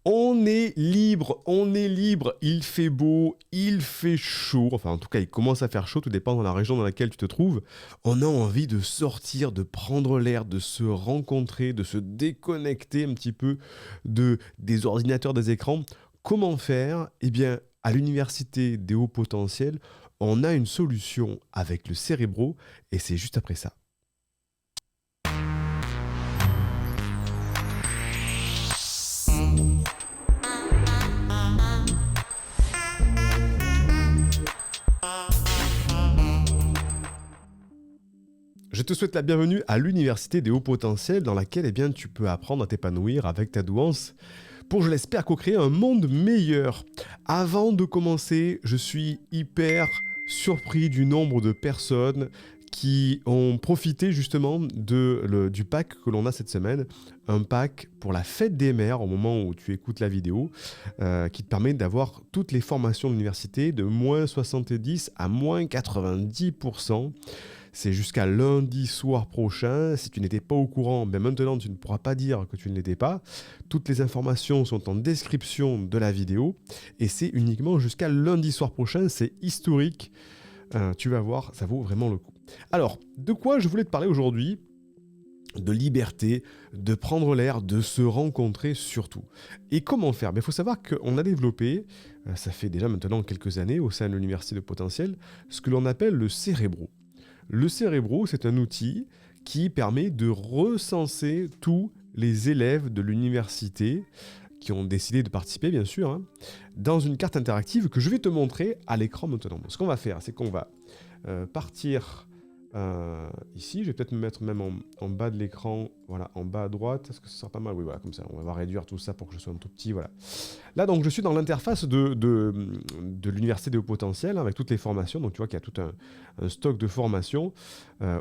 On est libre, il fait beau, il fait chaud, enfin en tout cas il commence à faire chaud, tout dépend de la région dans laquelle tu te trouves. On a envie de sortir, de prendre l'air, de se rencontrer, de se déconnecter un petit peu des ordinateurs, des écrans. Comment faire? Eh bien, à l'université des hauts potentiels, on a une solution avec le Cérébro et c'est juste après ça. Je te souhaite la bienvenue à l'université des hauts potentiels dans laquelle eh bien, tu peux apprendre à t'épanouir avec ta douance pour, je l'espère, co-créer un monde meilleur. Avant de commencer, je suis hyper surpris du nombre de personnes qui ont profité justement du pack que l'on a cette semaine, un pack pour la fête des mères au moment où tu écoutes la vidéo, qui te permet d'avoir toutes les formations de l'université de moins 70 à moins 90%. C'est jusqu'à lundi soir prochain. Si tu n'étais pas au courant, ben maintenant tu ne pourras pas dire que tu ne l'étais pas. Toutes les informations sont en description de la vidéo et c'est uniquement jusqu'à lundi soir prochain. C'est historique. Tu vas voir, ça vaut vraiment le coup. Alors, de quoi je voulais te parler aujourd'hui? De liberté, de prendre l'air, de se rencontrer surtout. Et comment faire? Il faut savoir qu'on a développé, ça fait déjà maintenant quelques années au sein de l'Université de Potentiel, ce que l'on appelle le Cérébro. Le Cérébro, c'est un outil qui permet de recenser tous les élèves de l'université qui ont décidé de participer, bien sûr, hein, dans une carte interactive que je vais te montrer à l'écran maintenant. Ce qu'on va faire, c'est qu'on va partir ici. Je vais peut-être me mettre même en bas de l'écran, voilà, en bas à droite. Est-ce que ça sera pas mal? Oui, voilà, comme ça. On va réduire tout ça pour que je sois un tout petit, voilà. Là, donc, je suis dans l'interface de l'université des hauts potentiels, hein, avec toutes les formations. Donc, tu vois qu'il y a tout un stock de formations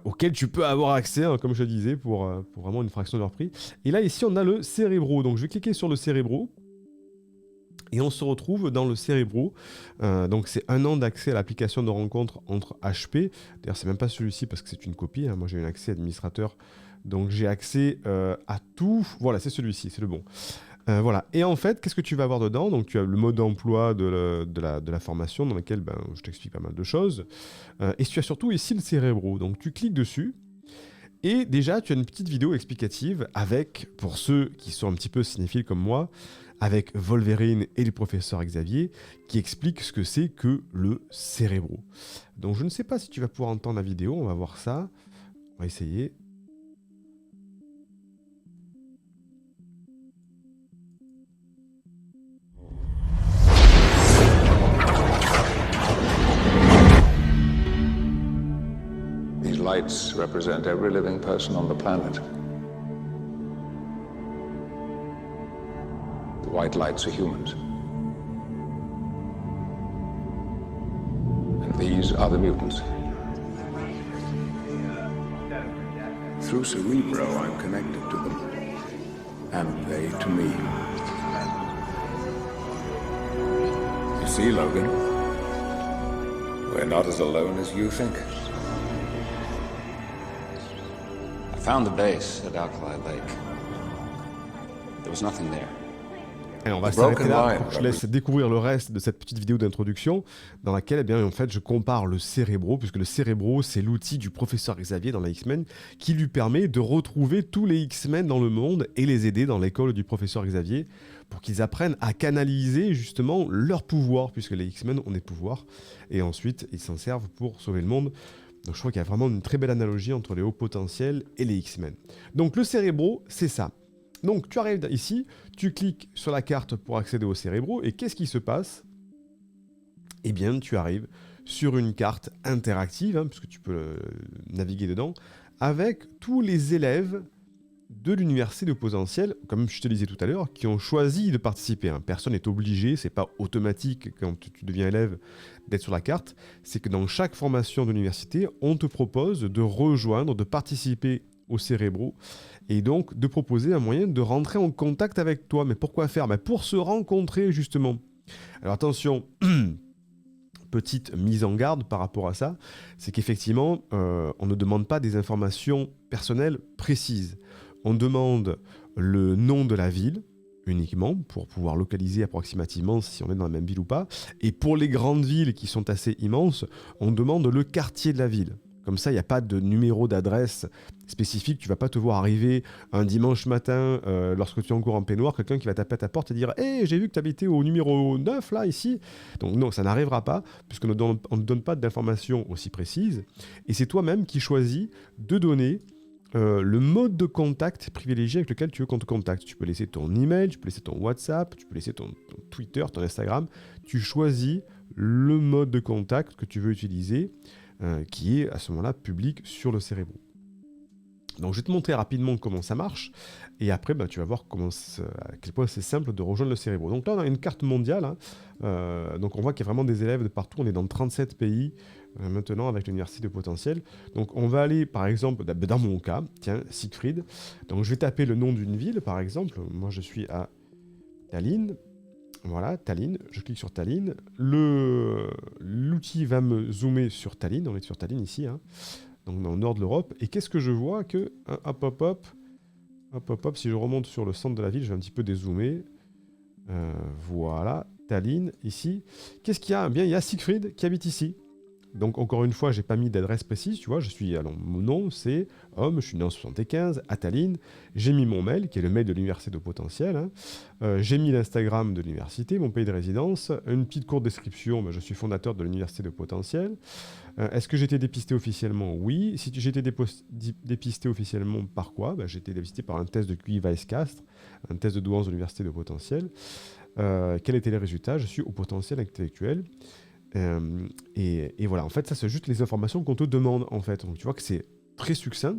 auxquelles tu peux avoir accès, hein, comme je le disais, pour vraiment une fraction de leur prix. Et là, ici, on a le Cérébro. Donc, je vais cliquer sur le Cérébro. Et on se retrouve dans le Cérébro. Donc c'est 1 an d'accès à l'application de rencontre entre HP. D'ailleurs, c'est même pas celui-ci parce que c'est une copie, hein. Moi, j'ai un accès administrateur. Donc j'ai accès à tout. Voilà, c'est celui-ci, c'est le bon. Voilà. Et en fait, qu'est-ce que tu vas avoir dedans? Donc tu as le mode d'emploi de la formation dans lequel je t'explique pas mal de choses. Et tu as surtout ici le Cérébro. Donc tu cliques dessus. Et déjà, tu as une petite vidéo explicative avec, pour ceux qui sont un petit peu cinéphiles comme moi, avec Wolverine et le professeur Xavier, qui expliquent ce que c'est que le Cérébro. Donc je ne sais pas si tu vas pouvoir entendre la vidéo, on va voir ça. On va essayer. These lights represent every living person on the planet. The white lights are humans. And these are the mutants. Through Cerebro, I'm connected to them. And they to me. You see, Logan? We're not as alone as you think. I found the base at Alkali Lake. There was nothing there. Et on va s'arrêter là pour que je laisse découvrir le reste de cette petite vidéo d'introduction dans laquelle, eh bien, en fait, je compare le Cérébro, puisque le Cérébro, c'est l'outil du professeur Xavier dans la X-Men qui lui permet de retrouver tous les X-Men dans le monde et les aider dans l'école du professeur Xavier pour qu'ils apprennent à canaliser justement leurs pouvoirs, puisque les X-Men ont des pouvoirs, et ensuite ils s'en servent pour sauver le monde. Donc je crois qu'il y a vraiment une très belle analogie entre les hauts potentiels et les X-Men. Donc le Cérébro, c'est ça. Donc tu arrives ici, tu cliques sur la carte pour accéder au Cérébro, et qu'est-ce qui se passe? Eh bien, tu arrives sur une carte interactive, hein, puisque tu peux naviguer dedans, avec tous les élèves de l'université de potentiel, comme je te disais tout à l'heure, qui ont choisi de participer. Hein. Personne n'est obligé, c'est pas automatique quand tu deviens élève d'être sur la carte. C'est que dans chaque formation de l'université, on te propose de rejoindre, de participer au Cérébro, et donc de proposer un moyen de rentrer en contact avec toi. Mais pourquoi faire? Pour se rencontrer, justement. Alors attention, petite mise en garde par rapport à ça, c'est qu'effectivement, on ne demande pas des informations personnelles précises. On demande le nom de la ville, uniquement pour pouvoir localiser approximativement si on est dans la même ville ou pas. Et pour les grandes villes qui sont assez immenses, on demande le quartier de la ville. Comme ça, il n'y a pas de numéro d'adresse spécifique. Tu ne vas pas te voir arriver un dimanche matin, lorsque tu es encore en peignoir, quelqu'un qui va taper à ta porte et dire « Hey, j'ai vu que tu habitais au numéro 9, là, ici ». Donc non, ça n'arrivera pas, puisqu'on ne donne pas d'informations aussi précises. Et c'est toi-même qui choisis de donner le mode de contact privilégié avec lequel tu veux qu'on te contacte. Tu peux laisser ton email, tu peux laisser ton WhatsApp, tu peux laisser ton Twitter, ton Instagram. Tu choisis le mode de contact que tu veux utiliser, qui est à ce moment-là public sur le Cerebro. Donc je vais te montrer rapidement comment ça marche, et après tu vas voir à quel point c'est simple de rejoindre le Cerebro. Donc là on a une carte mondiale, hein. Donc on voit qu'il y a vraiment des élèves de partout, on est dans 37 pays maintenant avec l'Université de Potentiel. Donc on va aller par exemple, dans mon cas, tiens, Siegfried, donc je vais taper le nom d'une ville par exemple, moi je suis à Tallinn. Voilà, Tallinn, je clique sur Tallinn, l'outil va me zoomer sur Tallinn, on est sur Tallinn ici, hein, donc dans le nord de l'Europe, et qu'est-ce que je vois que, hop, si je remonte sur le centre de la ville, je vais un petit peu dézoomer, voilà, Tallinn, ici, qu'est-ce qu'il y a ? Eh bien, il y a Siegfried qui habite ici. Donc encore une fois, j'ai pas mis d'adresse précise, tu vois, mon nom c'est homme, je suis né en 75 à Tallinn, j'ai mis mon mail, qui est le mail de l'Université de Potentiel, hein. J'ai mis l'Instagram de l'université, mon pays de résidence, une petite courte description, je suis fondateur de l'Université de Potentiel. Est-ce que j'ai été dépisté officiellement ? Oui. Si j'ai été dépisté officiellement par quoi ? J'ai été dépisté par un test de QI Weiss-Castres, un test de douance de l'Université de Potentiel. Quels étaient les résultats ? Je suis au potentiel intellectuel. Et voilà, en fait, ça c'est juste les informations qu'on te demande, en fait. Donc tu vois que c'est très succinct,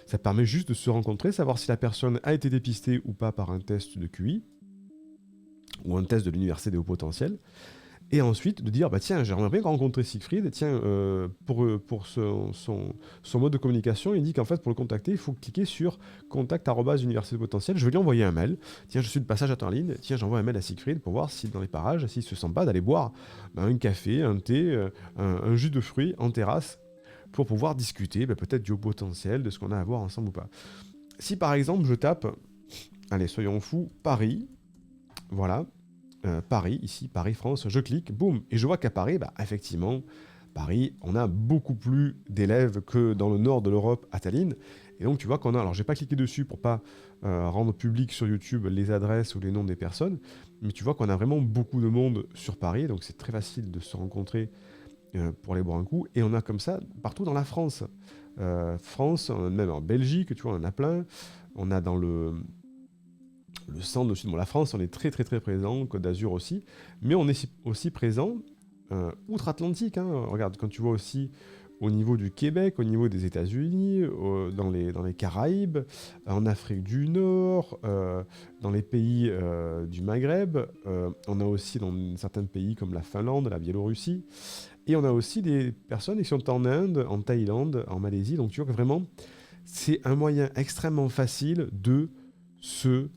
ça permet juste de se rencontrer, savoir si la personne a été dépistée ou pas par un test de QI, ou un test de l'université des hauts potentiels, et ensuite de dire, tiens, j'aimerais bien rencontrer Siegfried, tiens, pour son mode de communication, il dit qu'en fait, pour le contacter, il faut cliquer sur contact@université de potentiel, je vais lui envoyer un mail, tiens, je suis de passage à Tallinn, tiens, j'envoie un mail à Siegfried pour voir si dans les parages, s'il se sent pas d'aller boire un café, un thé, un jus de fruits en terrasse, pour pouvoir discuter peut-être du haut potentiel, de ce qu'on a à voir ensemble ou pas. Si par exemple, je tape, allez, soyons fous, Paris, voilà, Paris, ici, Paris, France, je clique, boum, et je vois qu'à Paris, effectivement, Paris, on a beaucoup plus d'élèves que dans le nord de l'Europe, à Tallinn, et donc tu vois qu'on a, alors j'ai pas cliqué dessus pour pas rendre public sur YouTube les adresses ou les noms des personnes, mais tu vois qu'on a vraiment beaucoup de monde sur Paris, donc c'est très facile de se rencontrer pour aller boire un coup, et on a comme ça partout dans la France, même en Belgique, tu vois, on en a plein, on a dans le centre, le sud de la France, on est très très très présent, Côte d'Azur aussi, mais on est aussi présent outre-Atlantique, hein. Regarde, quand tu vois aussi au niveau du Québec, au niveau des États-Unis, dans les Caraïbes, en Afrique du Nord, dans les pays du Maghreb, on a aussi dans certains pays comme la Finlande, la Biélorussie, et on a aussi des personnes qui sont en Inde, en Thaïlande, en Malaisie, donc tu vois que vraiment, c'est un moyen extrêmement facile de se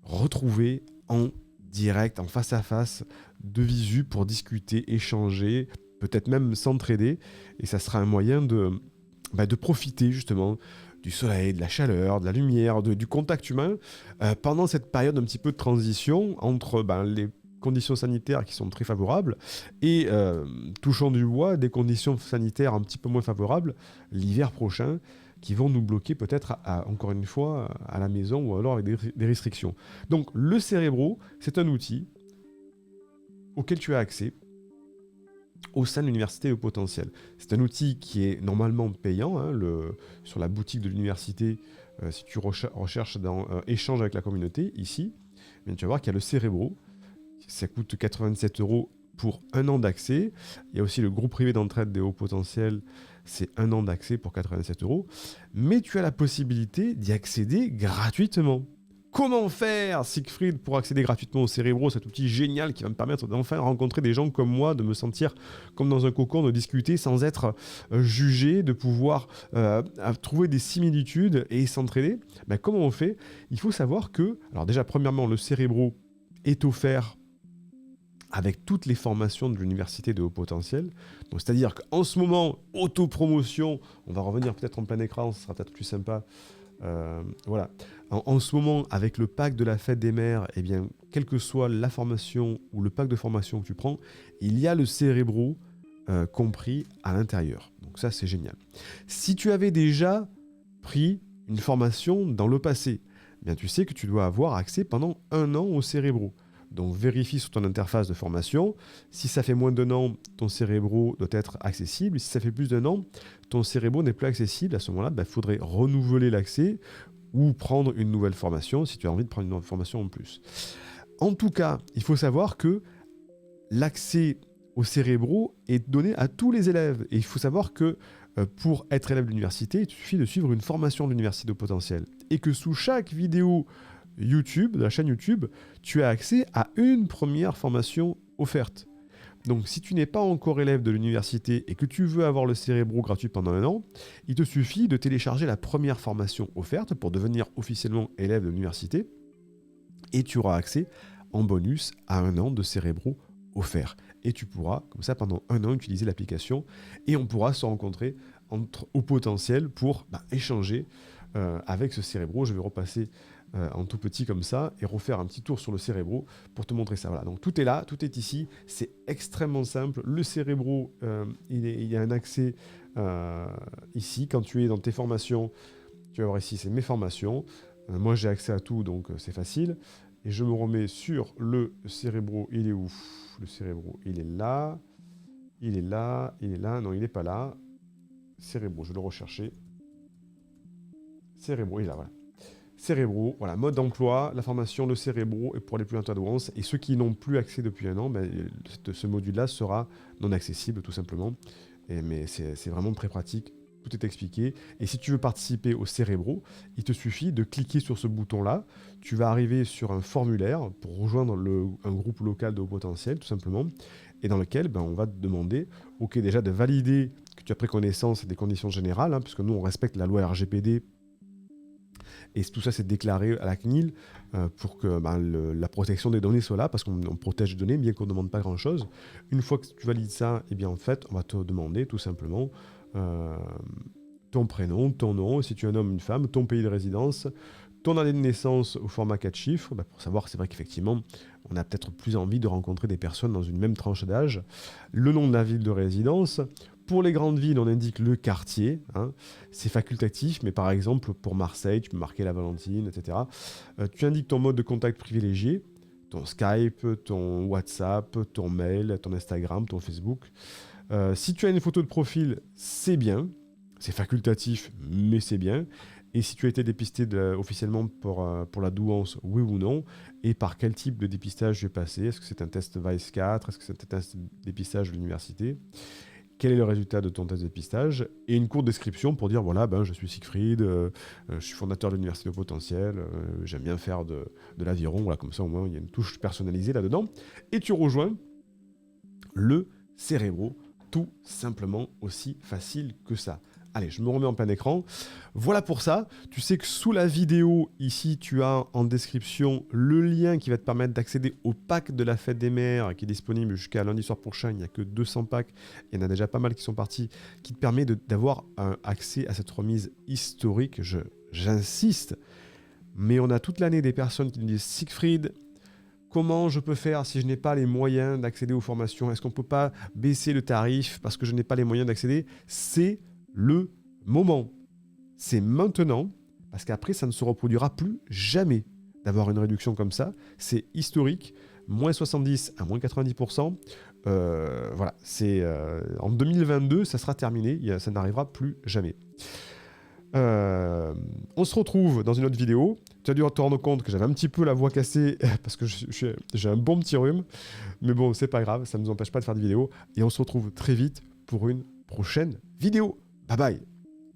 retrouver en direct, en face à face, de visu pour discuter, échanger, peut-être même s'entraider, et ça sera un moyen de profiter justement du soleil, de la chaleur, de la lumière, du contact humain, pendant cette période un petit peu de transition entre les conditions sanitaires qui sont très favorables et, touchant du bois, des conditions sanitaires un petit peu moins favorables l'hiver prochain, qui vont nous bloquer peut-être, encore une fois, à la maison ou alors avec des restrictions. Donc le Cerebro, c'est un outil auquel tu as accès au sein de l'université au potentiel. C'est un outil qui est normalement payant, hein, sur la boutique de l'université, si tu recherches dans échange avec la communauté, ici, tu vas voir qu'il y a le Cerebro, ça coûte 87 € pour 1 an d'accès. Il y a aussi le groupe privé d'entraide des hauts potentiels, c'est 1 an d'accès pour 87 €. Mais tu as la possibilité d'y accéder gratuitement. Comment faire, Siegfried, pour accéder gratuitement au Cerebro, cet outil génial qui va me permettre d'enfin rencontrer des gens comme moi, de me sentir comme dans un cocon, de discuter sans être jugé, de pouvoir trouver des similitudes et s'entraider. Comment on fait ? Il faut savoir que, alors déjà, premièrement, le Cerebro est offert avec toutes les formations de l'université de haut potentiel. Donc, c'est-à-dire qu'en ce moment, autopromotion, on va revenir peut-être en plein écran, ce sera peut-être plus sympa. Voilà. En ce moment, avec le pack de la fête des mères, eh bien, quelle que soit la formation ou le pack de formation que tu prends, il y a le Cerebro compris à l'intérieur. Donc ça, c'est génial. Si tu avais déjà pris une formation dans le passé, eh bien, tu sais que tu dois avoir accès pendant 1 an au Cerebro. Donc vérifie sur ton interface de formation. Si ça fait moins d'1 an, ton Cerebro doit être accessible. Si ça fait plus d'1 an, ton Cerebro n'est plus accessible. À ce moment-là, il faudrait renouveler l'accès ou prendre une nouvelle formation si tu as envie de prendre une nouvelle formation en plus. En tout cas, il faut savoir que l'accès au Cerebro est donné à tous les élèves. Et il faut savoir que pour être élève de l'université, il suffit de suivre une formation de l'université au potentiel. Et que sous chaque vidéo YouTube, de la chaîne YouTube, tu as accès à une première formation offerte. Donc si tu n'es pas encore élève de l'université et que tu veux avoir le Cerebro gratuit pendant 1 an, il te suffit de télécharger la première formation offerte pour devenir officiellement élève de l'université et tu auras accès en bonus à 1 an de Cerebro offert. Et tu pourras, comme ça, pendant 1 an, utiliser l'application et on pourra se rencontrer au potentiel pour échanger avec ce Cerebro. Je vais repasser en tout petit comme ça et refaire un petit tour sur le Cerebro pour te montrer ça. Voilà, donc tout est là, tout est ici, c'est extrêmement simple. Le Cerebro, il y a un accès ici. Quand tu es dans tes formations, tu vas voir ici, c'est mes formations. Moi, j'ai accès à tout, donc c'est facile. Et je me remets sur le Cerebro. Il est où? Le Cerebro, il est là. Il est là, il est là. Non, il n'est pas là. Cerebro, je vais le rechercher. Cerebro, il est là, voilà. Cerebro, voilà, mode d'emploi, la formation de Cerebro et pour les plus Douance. Et ceux qui n'ont plus accès depuis 1 an, ce module-là sera non accessible tout simplement. Mais c'est vraiment très pratique, tout est expliqué. Et si tu veux participer au Cerebro, il te suffit de cliquer sur ce bouton-là. Tu vas arriver sur un formulaire pour rejoindre un groupe local de haut potentiel, tout simplement, et dans lequel on va te demander, déjà de valider que tu as pris connaissance des conditions générales, puisque nous on respecte la loi RGPD. Et tout ça, c'est déclaré à la CNIL pour que la protection des données soit là, parce qu'on protège les données, bien qu'on ne demande pas grand-chose. Une fois que tu valides ça, eh bien, en fait, on va te demander tout simplement ton prénom, ton nom, si tu es un homme, une femme, ton pays de résidence, ton année de naissance au format 4 chiffres, pour savoir, c'est vrai qu'effectivement, on a peut-être plus envie de rencontrer des personnes dans une même tranche d'âge, le nom de la ville de résidence. Pour les grandes villes, on indique le quartier, c'est facultatif, mais par exemple, pour Marseille, tu peux marquer la Valentine, etc. Tu indiques ton mode de contact privilégié, ton Skype, ton WhatsApp, ton mail, ton Instagram, ton Facebook. Si tu as une photo de profil, c'est bien, c'est facultatif, mais c'est bien. Et si tu as été dépisté officiellement pour la douance, oui ou non, et par quel type de dépistage j'ai passé, est-ce que c'est un test VICE 4, est-ce que c'est un test de dépistage de l'université? Quel est le résultat de ton test de dépistage? Et une courte description pour dire, voilà, je suis Siegfried, je suis fondateur de l'Université au potentiel, j'aime bien faire de l'aviron, voilà, comme ça au moins il y a une touche personnalisée là-dedans. Et tu rejoins le Cerebro, tout simplement, aussi facile que ça. Allez, je me remets en plein écran. Voilà pour ça. Tu sais que sous la vidéo, ici, tu as en description le lien qui va te permettre d'accéder au pack de la fête des mères qui est disponible jusqu'à lundi soir prochain. Il n'y a que 200 packs. Il y en a déjà pas mal qui sont partis, qui te permet d'avoir un accès à cette remise historique. J'insiste. Mais on a toute l'année des personnes qui nous disent « Siegfried, comment je peux faire si je n'ai pas les moyens d'accéder aux formations? Est-ce qu'on ne peut pas baisser le tarif parce que je n'ai pas les moyens d'accéder ?» C'est le moment. C'est maintenant, parce qu'après, ça ne se reproduira plus jamais d'avoir une réduction comme ça. C'est historique, moins 70 à moins 90%. Voilà, en 2022, ça sera terminé, ça n'arrivera plus jamais. On se retrouve dans une autre vidéo. Tu as dû te rendre compte que j'avais un petit peu la voix cassée parce que j'ai un bon petit rhume. Mais bon, c'est pas grave, ça ne nous empêche pas de faire des vidéos. Et on se retrouve très vite pour une prochaine vidéo. Bye bye.